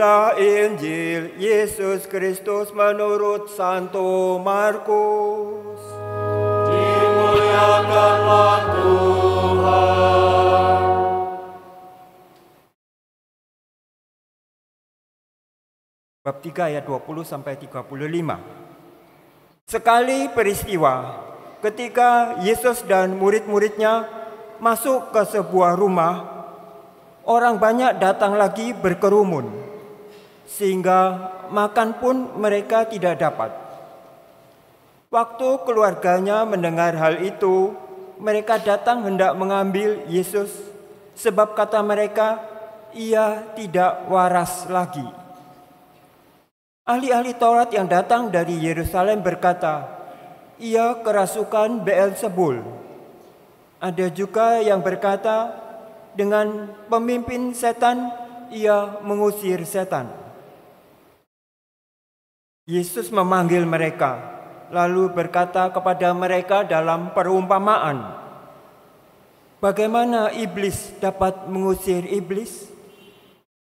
Inilah Injil Yesus Kristus menurut Santo Markus. Dimuliakanlah Tuhan. Bab 3 ayat 20-35. Sekali peristiwa ketika Yesus dan murid-muridnya masuk ke sebuah rumah, orang banyak datang lagi berkerumun, sehingga makan pun mereka tidak dapat. Waktu keluarganya mendengar hal itu, mereka datang hendak mengambil Yesus, sebab kata mereka, ia tidak waras lagi. Ahli-ahli Taurat yang datang dari Yerusalem berkata, ia kerasukan Beelzebul. Ada juga yang berkata, dengan pemimpin setan ia mengusir setan. Yesus memanggil mereka, lalu berkata kepada mereka dalam perumpamaan, bagaimana iblis dapat mengusir iblis?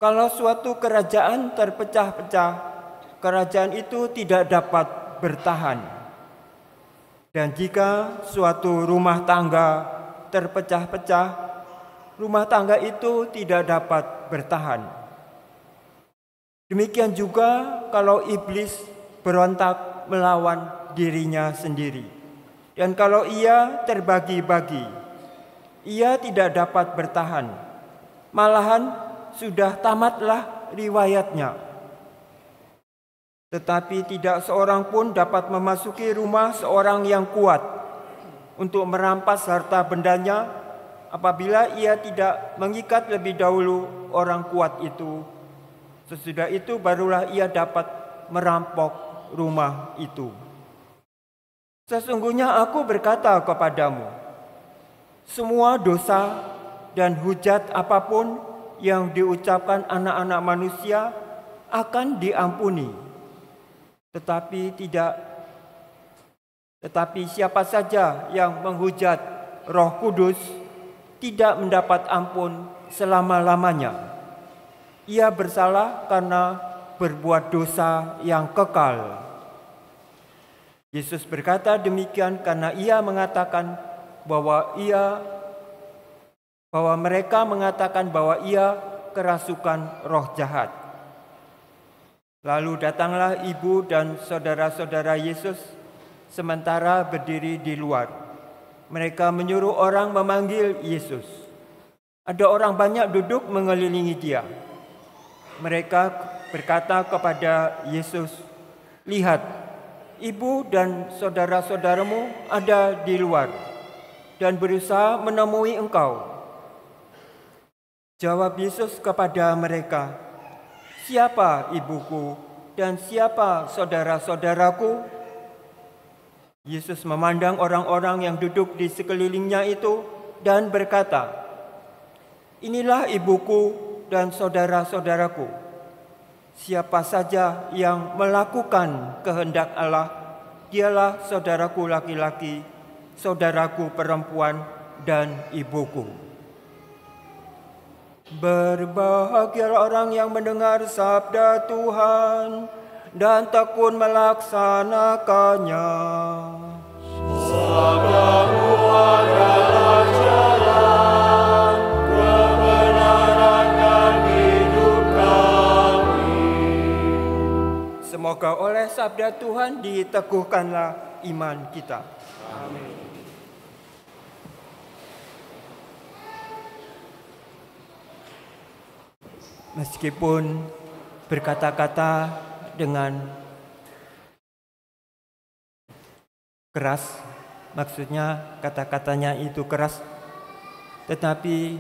Kalau suatu kerajaan terpecah-pecah, kerajaan itu tidak dapat bertahan. Dan jika suatu rumah tangga terpecah-pecah, rumah tangga itu tidak dapat bertahan. Demikian juga kalau iblis berontak melawan dirinya sendiri. Dan kalau ia terbagi-bagi, ia tidak dapat bertahan. Malahan sudah tamatlah riwayatnya. Tetapi tidak seorang pun dapat memasuki rumah seorang yang kuat untuk merampas harta bendanya apabila ia tidak mengikat lebih dahulu orang kuat itu. Sesudah itu barulah ia dapat merampok rumah itu. Sesungguhnya aku berkata kepadamu, semua dosa dan hujat apapun yang diucapkan anak-anak manusia akan diampuni. Tetapi siapa saja yang menghujat Roh Kudus tidak mendapat ampun selama-lamanya. Ia bersalah karena berbuat dosa yang kekal. Yesus berkata demikian karena ia mengatakan bahwa mereka mengatakan bahwa ia kerasukan roh jahat. Lalu datanglah ibu dan saudara-saudara Yesus sementara berdiri di luar. Mereka menyuruh orang memanggil Yesus. Ada orang banyak duduk mengelilingi dia. Mereka berkata kepada Yesus, lihat, ibu dan saudara-saudaramu ada di luar dan berusaha menemui engkau. Jawab Yesus kepada mereka, siapa ibuku dan siapa saudara-saudaraku? Yesus memandang orang-orang yang duduk di sekelilingnya itu dan berkata, inilah ibuku dan saudara-saudaraku. Siapa saja yang melakukan kehendak Allah, dialah saudaraku laki-laki, saudaraku perempuan, dan ibuku. Berbahagialah orang yang mendengar sabda Tuhan dan tekun melaksanakannya. Sabda-Mu adalah jalan kebenaran dan hidup kami. Semoga oleh sabda Tuhan diteguhkanlah iman kita. Amin. Meskipun berkata-kata dengan keras, maksudnya kata-katanya itu keras, tetapi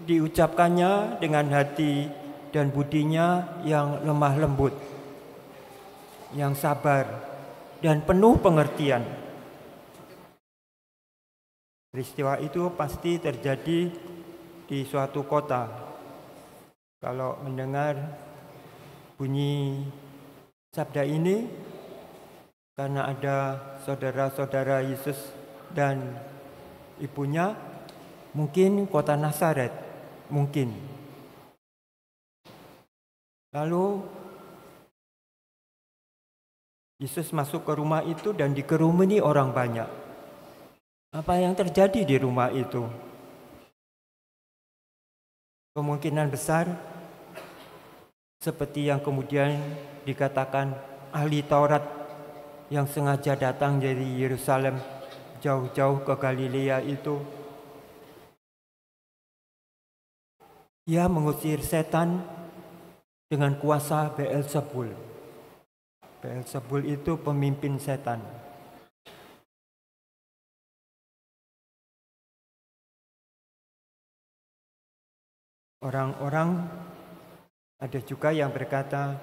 diucapkannya dengan hati dan budinya yang lemah lembut, yang sabar dan penuh pengertian. Peristiwa itu pasti terjadi di suatu kota. Kalau mendengar bunyi sabda ini, karena ada saudara-saudara Yesus dan ibunya, mungkin kota Nazaret, mungkin. Lalu Yesus masuk ke rumah itu dan dikerumuni orang banyak. Apa yang terjadi di rumah itu? Kemungkinan besar seperti yang kemudian dikatakan ahli Taurat yang sengaja datang dari Yerusalem jauh-jauh ke Galilea itu. Ia mengusir setan dengan kuasa Beelzebul. Beelzebul itu pemimpin setan. Orang-orang ada juga yang berkata,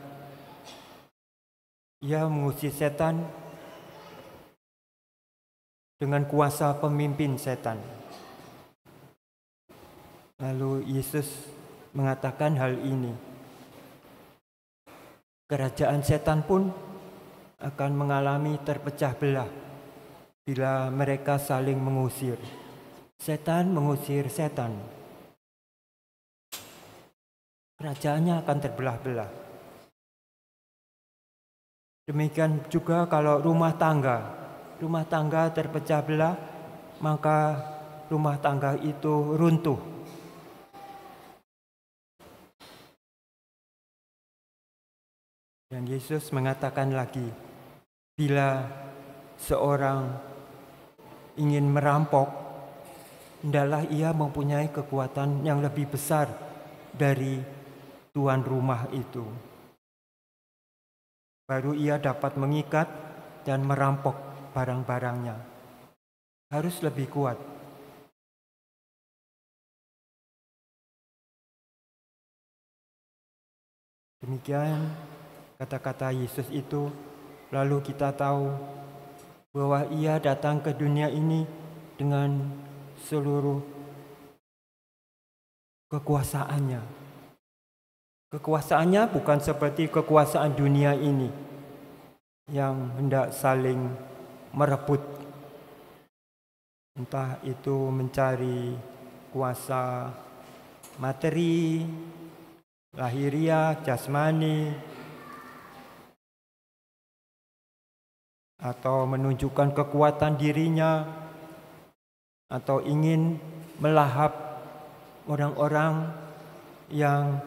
ia mengusir setan dengan kuasa pemimpin setan. Lalu Yesus mengatakan hal ini. Kerajaan setan pun akan mengalami terpecah belah bila mereka saling mengusir. Setan mengusir setan. Kerajaannya akan terbelah-belah. Demikian juga kalau rumah tangga terpecah belah, maka rumah tangga itu runtuh. Dan Yesus mengatakan lagi, bila seorang ingin merampok, hendaklah ia mempunyai kekuatan yang lebih besar dari tuan rumah itu. Baru ia dapat mengikat dan merampok barang-barangnya. Harus lebih kuat. Demikian kata-kata Yesus itu. Lalu kita tahu bahwa ia datang ke dunia ini dengan seluruh kekuasaannya. Kekuasaannya bukan seperti kekuasaan dunia ini yang hendak saling merebut. Entah itu mencari kuasa materi, lahiriah, jasmani, atau menunjukkan kekuatan dirinya, atau ingin melahap orang-orang yang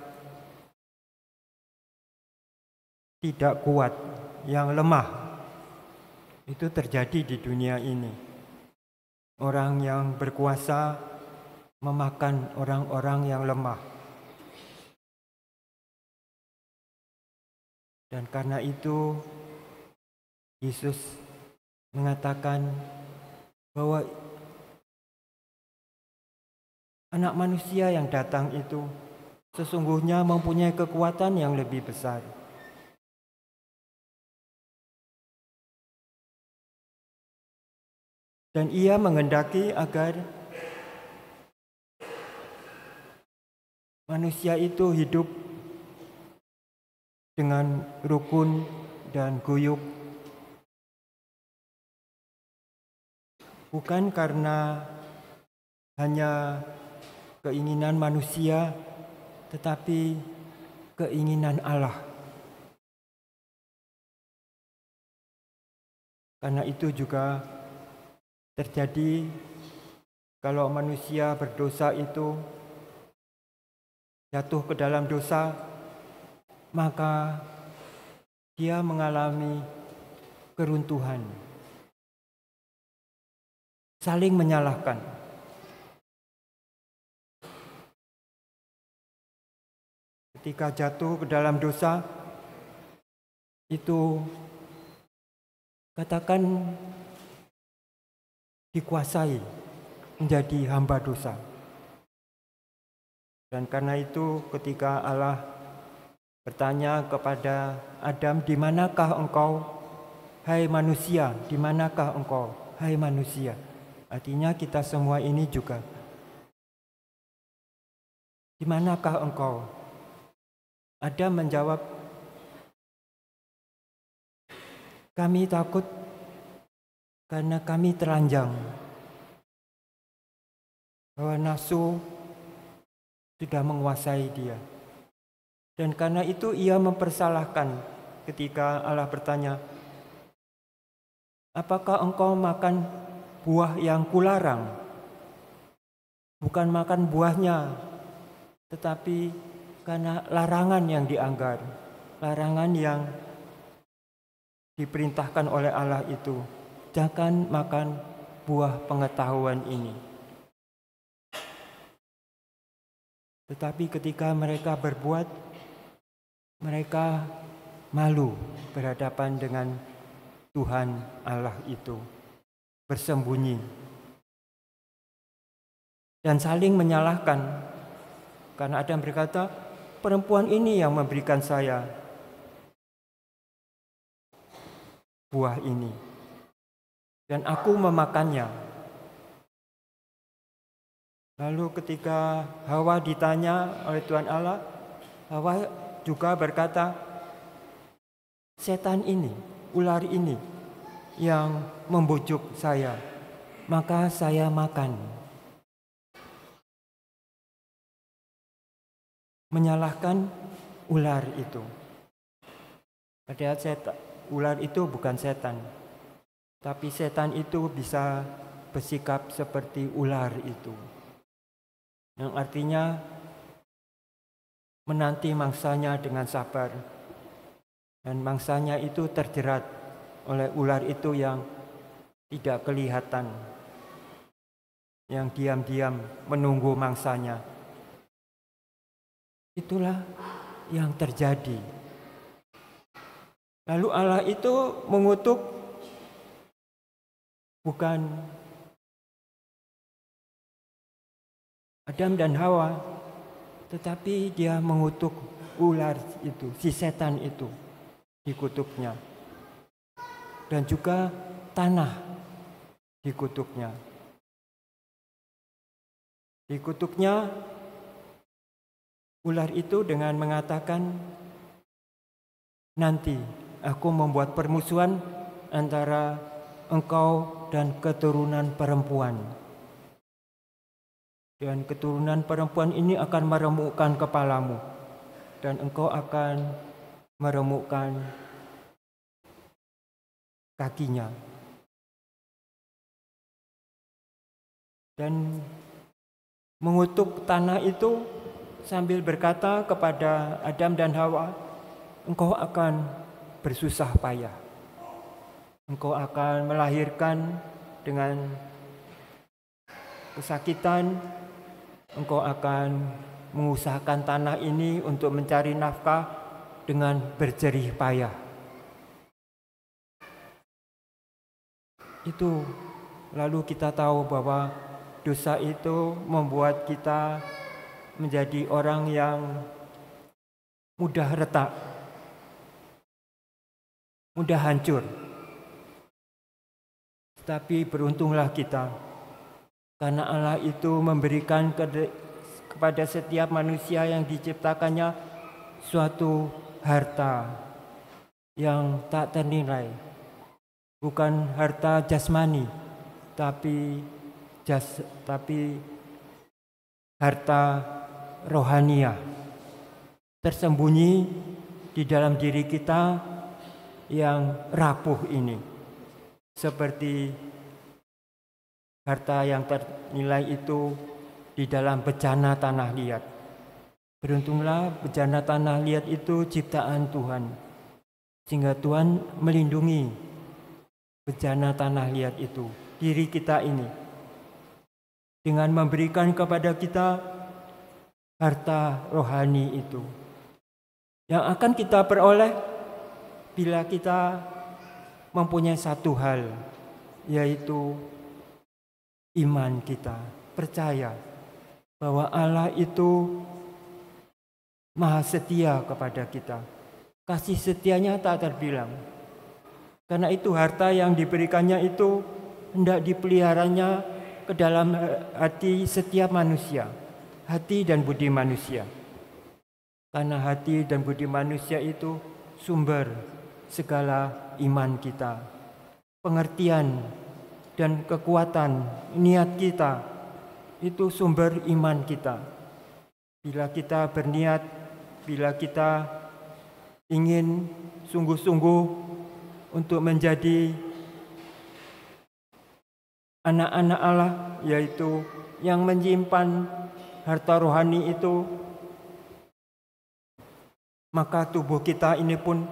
tidak kuat, yang lemah. Itu terjadi di dunia ini. Orang yang berkuasa memakan orang-orang yang lemah. Dan karena itu Yesus mengatakan bahwa Anak Manusia yang datang itu sesungguhnya mempunyai kekuatan yang lebih besar. Dan ia menghendaki agar manusia itu hidup dengan rukun dan guyup. Bukan karena hanya keinginan manusia, tetapi keinginan Allah. Karena itu juga terjadi kalau manusia berdosa itu jatuh ke dalam dosa, maka dia mengalami keruntuhan, saling menyalahkan. Ketika jatuh ke dalam dosa, itu katakan dikuasai menjadi hamba dosa. Dan karena itu ketika Allah bertanya kepada Adam, "Di manakah engkau, hai manusia? Di manakah engkau, hai manusia?" Artinya kita semua ini juga. "Di manakah engkau?" Adam menjawab, "Kami takut karena kami telanjang." Bahwa nafsu sudah menguasai dia. Dan karena itu ia mempersalahkan ketika Allah bertanya, apakah engkau makan buah yang kularang? Bukan makan buahnya, tetapi karena larangan yang dianggar, larangan yang diperintahkan oleh Allah itu, jangan makan buah pengetahuan ini. Tetapi ketika mereka berbuat, mereka malu berhadapan dengan Tuhan Allah itu, bersembunyi dan saling menyalahkan. Karena Adam berkata, perempuan ini yang memberikan saya buah ini, dan aku memakannya. Lalu ketika Hawa ditanya oleh Tuhan Allah, Hawa juga berkata, setan ini, ular ini yang membujuk saya, maka saya makan. Menyalahkan ular itu. Padahal ular itu bukan setan, tapi setan itu bisa bersikap seperti ular itu, yang artinya menanti mangsanya dengan sabar, dan mangsanya itu terjerat oleh ular itu yang tidak kelihatan, yang diam-diam menunggu mangsanya. Itulah yang terjadi. Lalu Allah itu mengutuk bukan Adam dan Hawa, tetapi dia mengutuk ular itu, si setan itu, dikutuknya. Dan juga tanah dikutuknya. Dikutuknya ular itu dengan mengatakan, nanti aku membuat permusuhan antara engkau dan keturunan perempuan. Dan keturunan perempuan ini akan meremukkan kepalamu, dan engkau akan meremukkan kakinya. Dan mengutuk tanah itu sambil berkata kepada Adam dan Hawa, engkau akan bersusah payah. Engkau akan melahirkan dengan kesakitan. Engkau akan mengusahakan tanah ini untuk mencari nafkah dengan berjerih payah. Itu lalu kita tahu bahwa dosa itu membuat kita menjadi orang yang mudah retak, mudah hancur. Tapi beruntunglah kita, karena Allah itu memberikan kepada setiap manusia yang diciptakannya suatu harta yang tak ternilai. Bukan harta jasmani, tapi harta rohaniah tersembunyi di dalam diri kita yang rapuh ini, seperti harta yang ternilai itu di dalam bejana tanah liat. Beruntunglah bejana tanah liat itu ciptaan Tuhan, sehingga Tuhan melindungi bejana tanah liat itu, diri kita ini, dengan memberikan kepada kita harta rohani itu, yang akan kita peroleh bila kita mempunyai satu hal, yaitu iman kita, percaya bahwa Allah itu Maha setia kepada kita. Kasih setianya tak terbilang. Karena itu harta yang diberikannya itu hendak dipeliharanya ke dalam hati setiap manusia, hati dan budi manusia. Karena hati dan budi manusia itu sumber segala iman kita, pengertian dan kekuatan niat kita, itu sumber iman kita. Bila kita berniat bila kita ingin sungguh-sungguh untuk menjadi anak-anak Allah, yaitu yang menyimpan harta rohani itu, maka tubuh kita ini pun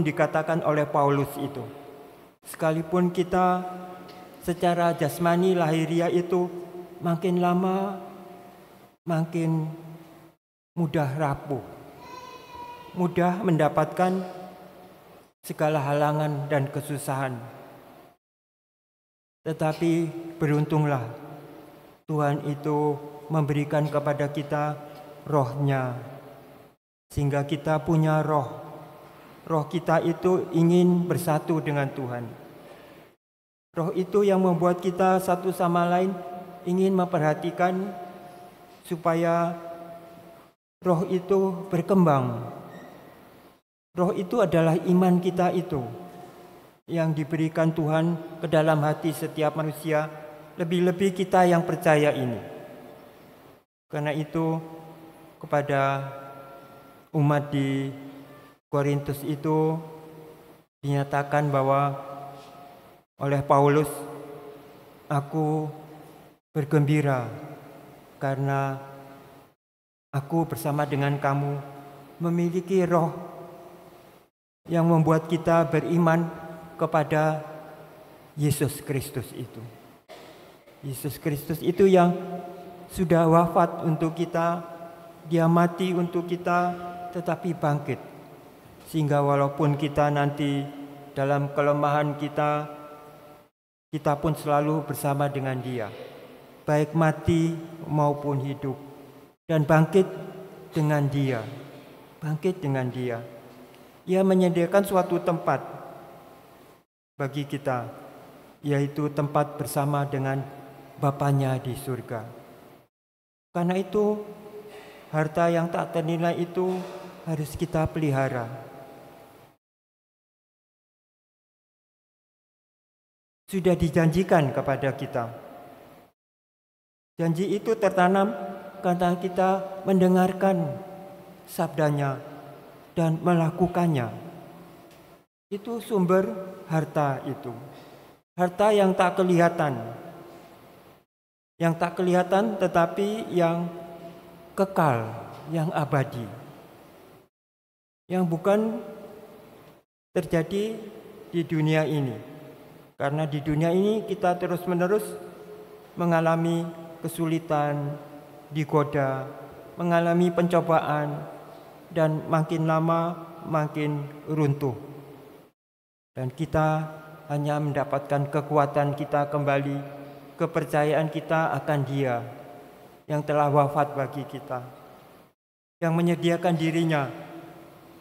dikatakan oleh Paulus itu. Sekalipun kita secara jasmani lahiriah itu makin lama makin mudah rapuh, mudah mendapatkan segala halangan dan kesusahan. Tetapi beruntunglah Tuhan itu memberikan kepada kita roh-Nya, sehingga kita punya roh. Roh kita itu ingin bersatu dengan Tuhan. Roh itu yang membuat kita satu sama lain ingin memperhatikan supaya roh itu berkembang. Roh itu adalah iman kita itu, yang diberikan Tuhan ke dalam hati setiap manusia, lebih-lebih kita yang percaya ini. Karena itu kepada umat di Korintus itu dinyatakan bahwa oleh Paulus, aku bergembira karena aku bersama dengan kamu memiliki roh yang membuat kita beriman kepada Yesus Kristus itu. Yesus Kristus itu yang sudah wafat untuk kita, Dia mati untuk kita, tetapi bangkit. Sehingga walaupun kita nanti dalam kelemahan kita pun selalu bersama dengan Dia, baik mati maupun hidup, dan bangkit dengan Dia. Bangkit dengan Dia. Ia menyediakan suatu tempat bagi kita, yaitu tempat bersama dengan Bapanya di surga. Karena itu, harta yang tak ternilai itu harus kita pelihara. Sudah dijanjikan kepada kita. Janji itu tertanam karena kita mendengarkan sabdanya dan melakukannya. Itu sumber harta itu. Harta yang tak kelihatan. Yang tak kelihatan tetapi yang kekal, yang abadi. Yang bukan terjadi di dunia ini. Karena di dunia ini kita terus-menerus mengalami kesulitan, digoda, mengalami pencobaan, dan makin lama makin runtuh. Dan kita hanya mendapatkan kekuatan kita kembali, kepercayaan kita akan Dia yang telah wafat bagi kita, yang menyediakan dirinya,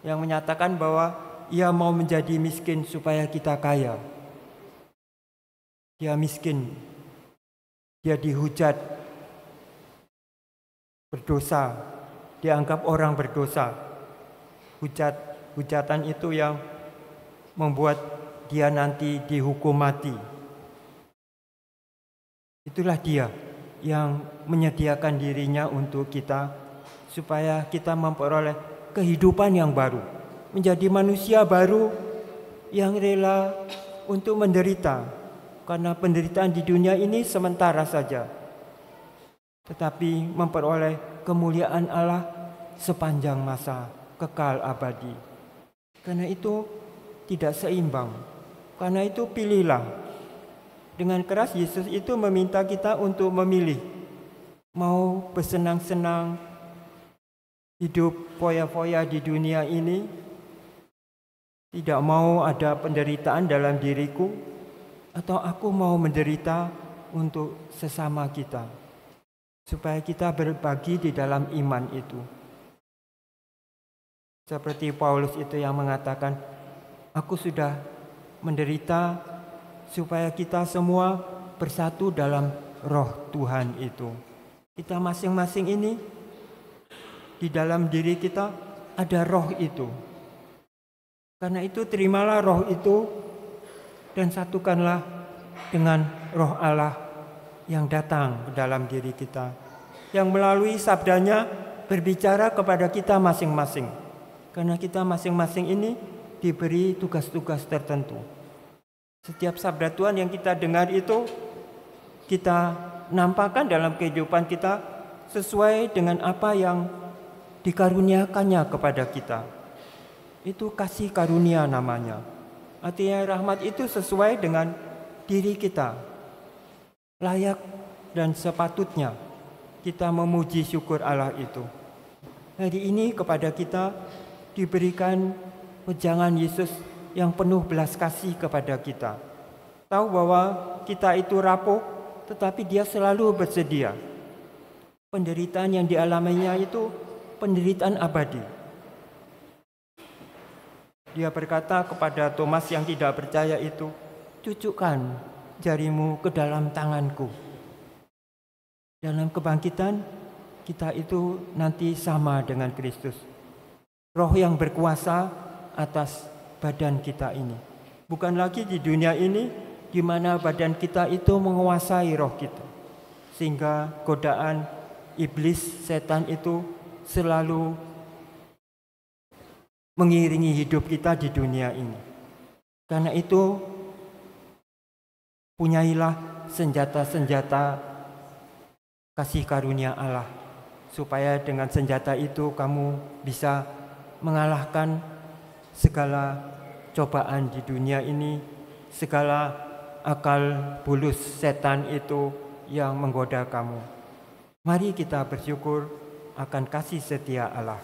yang menyatakan bahwa Ia mau menjadi miskin supaya kita kaya. Dia miskin, Dia dihujat, berdosa, dianggap orang berdosa. Hujatan itu yang membuat Dia nanti dihukum mati. Itulah Dia yang menyediakan dirinya untuk kita, supaya kita memperoleh kehidupan yang baru, menjadi manusia baru yang rela untuk menderita, karena penderitaan di dunia ini sementara saja, tetapi memperoleh kemuliaan Allah sepanjang masa, kekal abadi. Karena itu tidak seimbang. Karena itu pilihlah. Dengan keras Yesus itu meminta kita untuk memilih. Mau bersenang-senang, hidup foya-foya di dunia ini, tidak mau ada penderitaan dalam diriku, atau aku mau menderita untuk sesama kita, supaya kita berbagi di dalam iman itu. Seperti Paulus itu yang mengatakan, aku sudah menderita supaya kita semua bersatu dalam roh Tuhan itu. Kita masing-masing ini, di dalam diri kita ada roh itu. Karena itu terimalah roh itu dan satukanlah dengan roh Allah yang datang ke dalam diri kita, yang melalui sabdanya berbicara kepada kita masing-masing. Karena kita masing-masing ini diberi tugas-tugas tertentu. Setiap sabda Tuhan yang kita dengar itu kita nampakkan dalam kehidupan kita sesuai dengan apa yang dikaruniakannya kepada kita. Itu kasih karunia namanya. Artinya rahmat itu sesuai dengan diri kita. Layak dan sepatutnya kita memuji syukur Allah itu. Hari ini kepada kita diberikan wejangan Yesus yang penuh belas kasih kepada kita. Tahu bahwa kita itu rapuh, tetapi Dia selalu bersedia. Penderitaan yang dialaminya itu penderitaan abadi. Dia berkata kepada Thomas yang tidak percaya itu, "Cucukkan jarimu ke dalam tanganku." Dalam kebangkitan, kita itu nanti sama dengan Kristus. Roh yang berkuasa atas badan kita ini. Bukan lagi di dunia ini, di mana badan kita itu menguasai roh kita. Sehingga godaan iblis, setan itu selalu mengiringi hidup kita di dunia ini. Karena itu, punyailah senjata-senjata kasih karunia Allah, supaya dengan senjata itu kamu bisa mengalahkan segala cobaan di dunia ini, segala akal bulus setan itu yang menggoda kamu. Mari kita bersyukur akan kasih setia Allah.